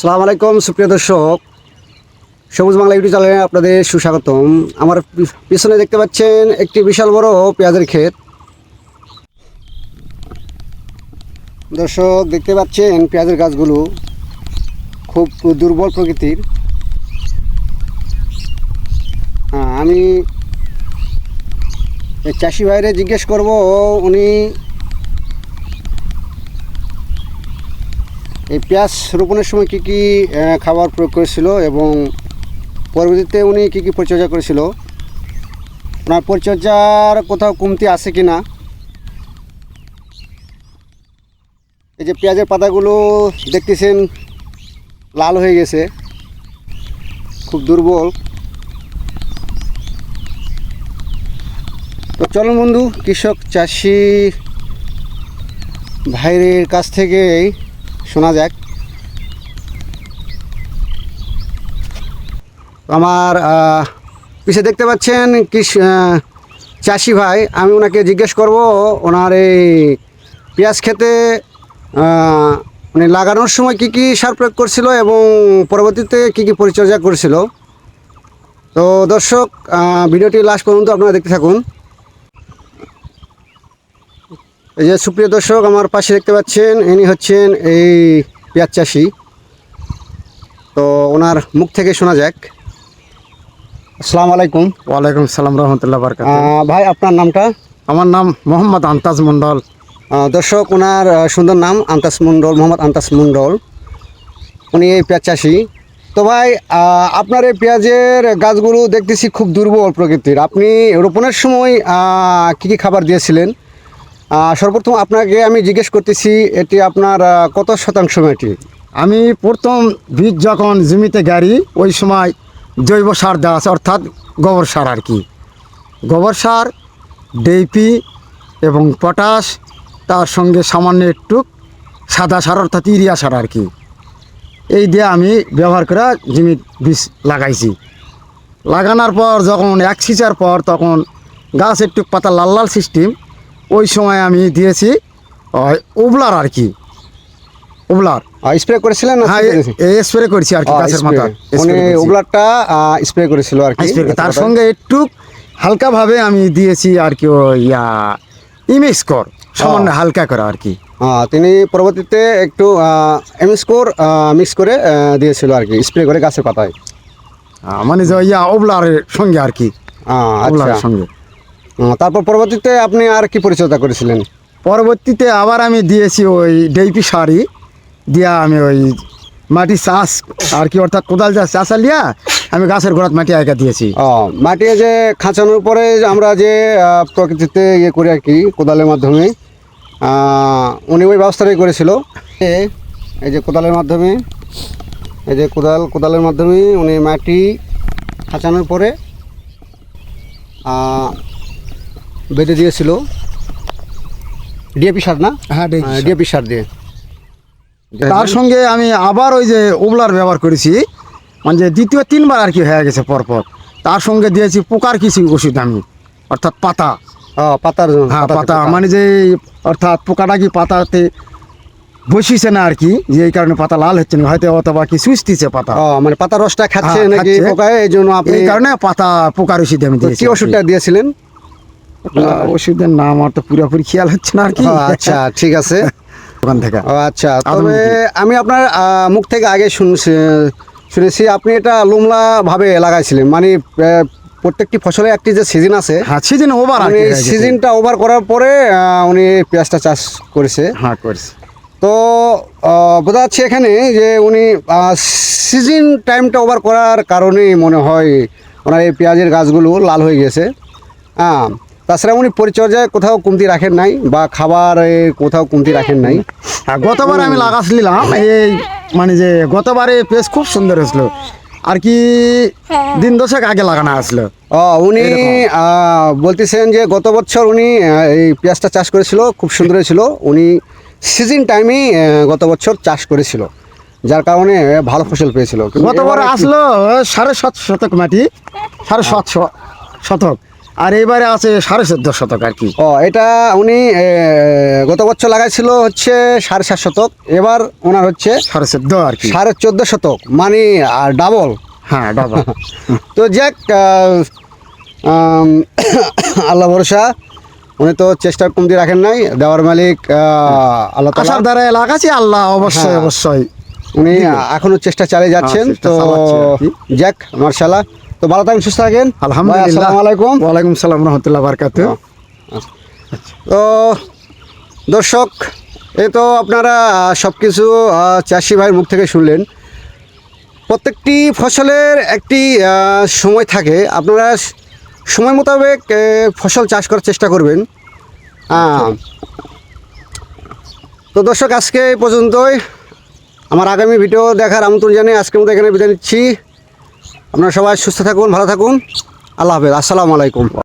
আসসালামু আলাইকুম সুপ্রিয় দর্শক, সবুজ বাংলা ইউটিউব চ্যানেলে আপনাদের সুস্বাগতম। আমার পিছনে দেখতে পাচ্ছেন একটি বিশাল বড় পেঁয়াজের ক্ষেত। দর্শক দেখতে পাচ্ছেন পেঁয়াজের গাছগুলো খুব দুর্বল প্রকৃতির। আমি এই চাষি ভাইরে জিজ্ঞেস করব উনি এই পেঁয়াজ রোপণের সময় কী কী খাবার প্রয়োগ করেছিল এবং পরবর্তীতে উনি কী কী পরিচর্যা করেছিল, ওনার পরিচর্যার কোথাও কমতি আছে কি না। এই যে পেঁয়াজের পাতাগুলো দেখতেছেন লাল হয়ে গেছে, খুব দুর্বল। তো চলুন বন্ধু, কৃষক চাষি ভাইয়ের কাছ থেকেই শোনা যাক। আমার পিছিয়ে দেখতে পাচ্ছেন চাষি ভাই, আমি ওনাকে জিজ্ঞেস করব ওনার এই পেঁয়াজ খেতে উনি লাগানোর সময় কি কি সার প্রয়োগ করছিল এবং পরবর্তীতে কি কি পরিচর্যা করেছিল। তো দর্শক, ভিডিওটি লাস্ট পর্যন্ত আপনারা দেখতে থাকুন। এই যে সুপ্রিয় দর্শক, আমার পাশে দেখতে পাচ্ছেন ইনি হচ্ছেন এই পেঁয়াজ চাষি। তো ওনার মুখ থেকে শোনা যাক। আসসালামু আলাইকুম। ওয়ালাইকুম সালাম রহমতুল্লাহ বারকাতুহু। ভাই, আপনার নামটা? আমার নাম মোহাম্মদ আন্তাজ মন্ডল। দর্শক, ওনার সুন্দর নাম আন্তাজ মন্ডল, মোহাম্মদ আন্তাজ মন্ডল। উনি এই পেঁয়াজ চাষি। তো ভাই, আপনার এই পেঁয়াজের গাছগুলো দেখতেছি খুব দুর্বল প্রকৃতির। আপনি রোপণের সময় কী কী খাবার দিয়েছিলেন? সর্বপ্রথম আপনাকে আমি জিজ্ঞেস করতেছি, এটি আপনার কত শতাংশ মাটি? আমি প্রথম বীজ যখন জমিতে গাড়ি ওই সময় জৈব সার দেওয়া আছে, অর্থাৎ গোবর সার আর কি। গোবর সার, ডিএপি এবং পটাশ, তার সঙ্গে সামান্য একটু সাদা সার অর্থাৎ ইউরিয়া সার আর কি, এই দিয়ে আমি ব্যবহার করে জমি বীজ লাগাইছি। লাগানোর পর যখন এক সিঁচার পর তখন গাছ একটু পাতা লাল লাল সিস্টেম, ওই সময় আমি দিয়েছি ওবলার আর কি। ওবলার স্প্রে করেছিলেন? হ্যাঁ, স্প্রে করেছি আর কি গাছের মাথা। ওবলারটা স্প্রে করেছিল আর কি। তার সঙ্গে একটু হালকাভাবে আমি দিয়েছি আর কি ইমেজ কর, সামান্য হালকা করে আর কি। তিনি পরবর্তীতে একটু এমস্কোর মিক্স করে দিয়েছিল আর কি, স্প্রে করে গাছের পাতায়। মানে যে ওবলারের সঙ্গে আর কি, ওবলারের সঙ্গে। তারপর পরবর্তীতে আপনি আর কি পরিচর্যা করেছিলেন? পরবর্তীতে আবার আমি দিয়েছি ওই ডিএপি সারই দিয়া, আমি ওই মাটি চাষ আর কি, অর্থাৎ কোদাল চাষা লিয়া আমি গাছের গোড়াত মাটি আঁকা দিয়েছি। মাটি যে খাঁচানোর পরে আমরা যে প্রকৃতিতে ইয়ে করি আর কি, কোদালের মাধ্যমে, উনি ওই ব্যবস্থাটাই করেছিল। এই যে কোদালের মাধ্যমে, এই যে কোদালের মাধ্যমে উনি মাটি খাঁচানোর পরে বেঁধে দিয়েছিল ডিএপি সার, না? হ্যাঁ, ডিএপি সার দিয়ে। তার সঙ্গে আমি আবার ওই যে ওবলার ব্যবহার করেছি, মানে যে দ্বিতীয় তিনবার আর কি হয়ে গেছে পরপর। তার সঙ্গে দিয়েছি পোকার কিছু ওষুধ আমি, অর্থাৎ পাতা। পাতার, হ্যাঁ পাতা, মানে যে অর্থাৎ পোকাটা কি পাতাতে বসিছে না আর কি, যে এই কারণে পাতা লাল হচ্ছে না হয়তো, অথবা কি সুস্থিছে পাতা, মানে পাতার রসটা খাচ্ছে নাকি পোকায়, এই জন্য আপনি এই কারণে পাতা পোকার ওষুধ আমি দিয়েছি। কি ওষুধটা দিয়েছিলেন? ওষুধের নাম আমার তো পুরোপুরি খেয়াল হচ্ছে না আর কি। আচ্ছা, ঠিক আছে। ওখান থেকে আচ্ছা, তবে আমি আপনার মুখ থেকে আগে শুনেছি আপনি এটা লুমলা ভাবে লাগাইছিলেন, মানে প্রত্যেকটি ফসলে একটি যে সিজন আছে, হ্যাঁ সিজন ওভার, সিজনটা ওভার করার পরে উনি পেঁয়াজটা চাষ করেছে। হ্যাঁ করেছে। তো বোঝা যাচ্ছে এখানে যে উনি সিজন টাইমটা ওভার করার কারণেই মনে হয় ওনার এই পেঁয়াজের গাছগুলো লাল হয়ে গেছে। তাছাড়া উনি পরিচর্যায় কোথাও কমতি রাখেন নাই বা খাবারে কোথাও কমতি রাখেন নাই। গতবার আমি লাগাচ্ছিলাম এই, মানে যে গতবারে পেঁয়াজ খুব সুন্দর হয়েছিল আর কি, দিন দশেক আগে লাগানো আসলো। উনি বলতেছেন যে গত বছর উনি এই পেঁয়াজটা চাষ করেছিল, খুব সুন্দর হয়েছিল। উনি সিজন টাইমেই গত বছর চাষ করেছিল, যার কারণে ভালো ফসল পেয়েছিল। গতবার আসলো 7.5 শতক মাটি, 7.5 শতক। আর এবারে আছে 14.5 শতক আর কি। ও এটা উনি গত বছর লাগাইছিল হচ্ছে 7.5 শতক, এবার ওনার হচ্ছে 14.5 আর কি। 14.5 শতক, মানে আর ডাবল। হ্যাঁ ডাবল। তো যাক, আল্লাহ ভরসা, উনি তো চেষ্টার কমতি রাখেন নাই, দেওয়ার মালিক আল্লাহ তাআলা। আশার দ্বারা লাগাচ্ছি, আল্লাহ অবশ্যই হ্যাঁ। অবশ্যই উনি এখনো চেষ্টা চালিয়ে যাচ্ছেন। চেষ্টা তো চালাচ্ছি আর কি। যাক, মার্শাল্লাহ। তো ভালো থাকেন, সুস্থ থাকেন। আলহামদুলিল্লাহ। ভাই, আসসালামু আলাইকুম। ওয়ালাইকুম সালাম রহমতুল্লাহ বারকাতুহ। তো দর্শক, এই তো আপনারা সব কিছু চাষি ভাইয়ের মুখ থেকে শুনলেন। প্রত্যেকটি ফসলের একটি সময় থাকে, আপনারা সময় মোতাবেক ফসল চাষ করার চেষ্টা করবেন। তো দর্শক, আজকে এই পর্যন্তই। আমার আগামী ভিডিও দেখার আমন্ত্রণ জানিয়ে আজকের মতো এখানে বিদায় নিচ্ছি। আপনারা সবাই সুস্থ থাকুন, ভালো থাকুন। আল্লাহ হাফেজ, আসসালামু আলাইকুম।